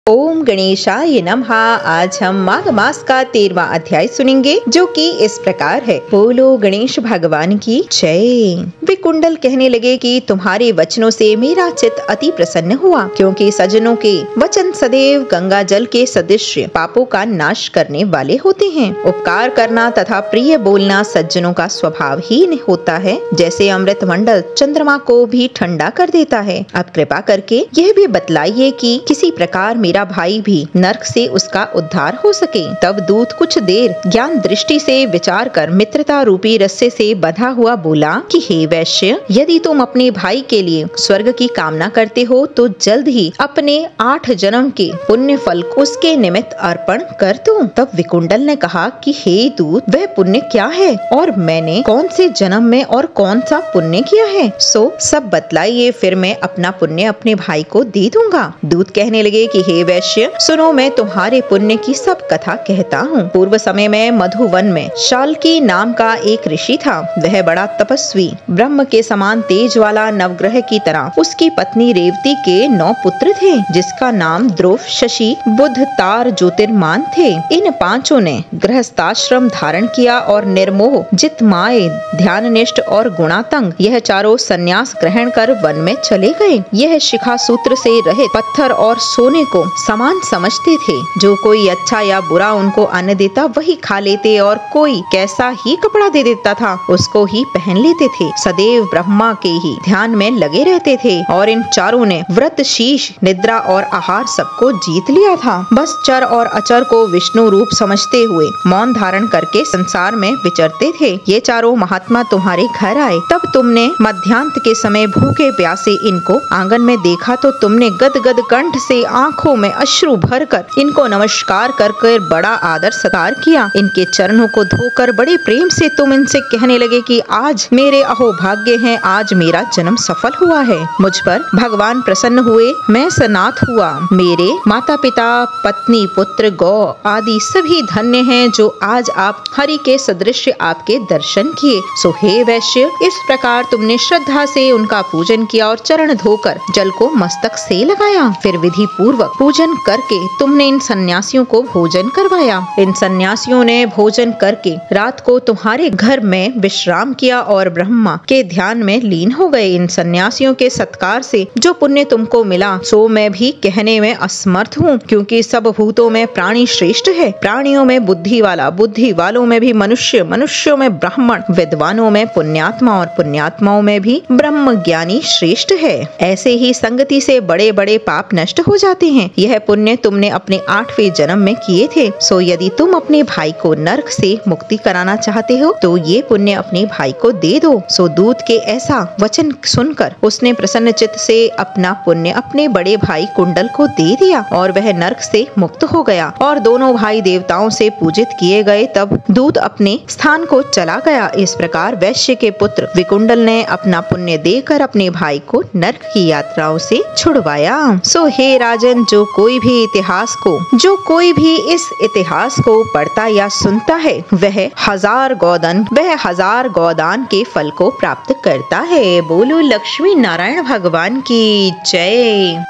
ओम गणेशाय नमः। आज हम माघ मास का 13वां अध्याय सुनेंगे, जो कि इस प्रकार है। बोलो गणेश भगवान की जय। वे कुंडल कहने लगे कि तुम्हारे वचनों से मेरा चित्त अति प्रसन्न हुआ, क्योंकि सज्जनों के वचन सदैव गंगा जल के सदृश पापों का नाश करने वाले होते हैं। उपकार करना तथा प्रिय बोलना सज्जनों का स्वभाव ही होता है, जैसे अमृत मंडल चंद्रमा को भी ठंडा कर देता है। अब कृपा करके यह भी बतलाइए कि किसी प्रकार मेरा भाई भी नरक से उसका उद्धार हो सके। तब दूत कुछ देर ज्ञान दृष्टि से विचार कर मित्रता रूपी रस्से से बंधा हुआ बोला कि हे वैश्य, यदि तुम अपने भाई के लिए स्वर्ग की कामना करते हो तो जल्द ही अपने 8 जन्म के पुण्य फल को उसके निमित्त अर्पण कर दो। तब विकुंडल ने कहा कि हे दूत, वह पुण्य क्या है और मैंने कौन से जन्म में और कौन सा पुण्य किया है, सो सब बतलाइए, फिर मैं अपना पुण्य अपने भाई को दे दूंगा। दूत कहने लगे कि हे वैश्य, सुनो, मैं तुम्हारे पुण्य की सब कथा कहता हूँ। पूर्व समय में मधुवन में शाल्की नाम का एक ऋषि था। वह बड़ा तपस्वी, ब्रह्म के समान तेज वाला, नवग्रह की तरह उसकी पत्नी रेवती के 9 पुत्र थे, जिसका नाम ध्रुव, शशि, बुध, तार, ज्योतिर्मान थे। इन 5 ने गृहस्थाश्रम धारण किया और निर्मोह, जितमाय, ध्याननिष्ठ और गुणातंग, यह चारों संन्यास ग्रहण कर वन में चले गए। यह शिखा सूत्र से रहित पत्थर और सोने को समान समझते थे। जो कोई अच्छा या बुरा उनको अन्न देता वही खा लेते, और कोई कैसा ही कपड़ा दे देता था उसको ही पहन लेते थे। सदैव ब्रह्मा के ही ध्यान में लगे रहते थे, और इन चारों ने व्रत, शीश, निद्रा और आहार सबको जीत लिया था। बस चर और अचर को विष्णु रूप समझते हुए मौन धारण करके संसार में विचरते थे। ये चारों महात्मा तुम्हारे घर आए, तब तुमने मध्यांत के समय भूखे प्यासे इनको आंगन में देखा, तो तुमने गदगद कंठ से आंखों में अश्रु भरकर इनको नमस्कार कर बड़ा आदर सत्कार किया। इनके चरणों को धोकर बड़े प्रेम से तुम इनसे कहने लगे कि आज मेरे अहोभाग्य हैं, आज मेरा जन्म सफल हुआ है। मुझ पर भगवान प्रसन्न हुए, मैं सनाथ हुआ। मेरे माता पिता, पत्नी, पुत्र, गौ आदि सभी धन्य हैं, जो आज आप हरि के सदृश आपके दर्शन किए। सो हे वैश्य, इस प्रकार तुमने श्रद्धा से उनका पूजन किया और चरण धोकर जल को मस्तक से लगाया। फिर विधि पूर्वक पूजन करके तुमने इन सन्यासियों को भोजन करवाया। इन सन्यासियों ने भोजन करके रात को तुम्हारे घर में विश्राम किया और ब्रह्मा के ध्यान में लीन हो गए। इन सन्यासियों के सत्कार से जो पुण्य तुमको मिला, सो मैं भी कहने में असमर्थ हूँ, क्योंकि सब भूतों में प्राणी श्रेष्ठ है। प्राणियों में बुद्धि वाला, बुद्धि वालों में भी मनुष्य, मनुष्यों में ब्राह्मण, विद्वानों में पुण्यात्मा और पुण्यात्माओं में भी ब्रह्म ज्ञानी श्रेष्ठ है। ऐसे ही संगति से बड़े बड़े पाप नष्ट हो जाते हैं। यह पुण्य तुमने अपने 8वें जन्म में किए थे। सो यदि तुम अपने भाई को नरक से मुक्ति कराना चाहते हो तो ये पुण्य अपने भाई को दे दो। सो दूत के ऐसा वचन सुनकर उसने प्रसन्न चित्त से अपना पुण्य अपने बड़े भाई कुंडल को दे दिया, और वह नरक से मुक्त हो गया और दोनों भाई देवताओं से पूजित किए गए। तब दूत अपने स्थान को चला गया। इस प्रकार वैश्य के पुत्र विकुंडल ने अपना पुण्य देकर अपने भाई को नरक की यात्राओं से छुड़वाया। सो हे राजन, जो कोई भी इस इतिहास को पढ़ता या सुनता है, वह 1000 गोदान के फल को प्राप्त करता है। बोलो लक्ष्मी नारायण भगवान की जय।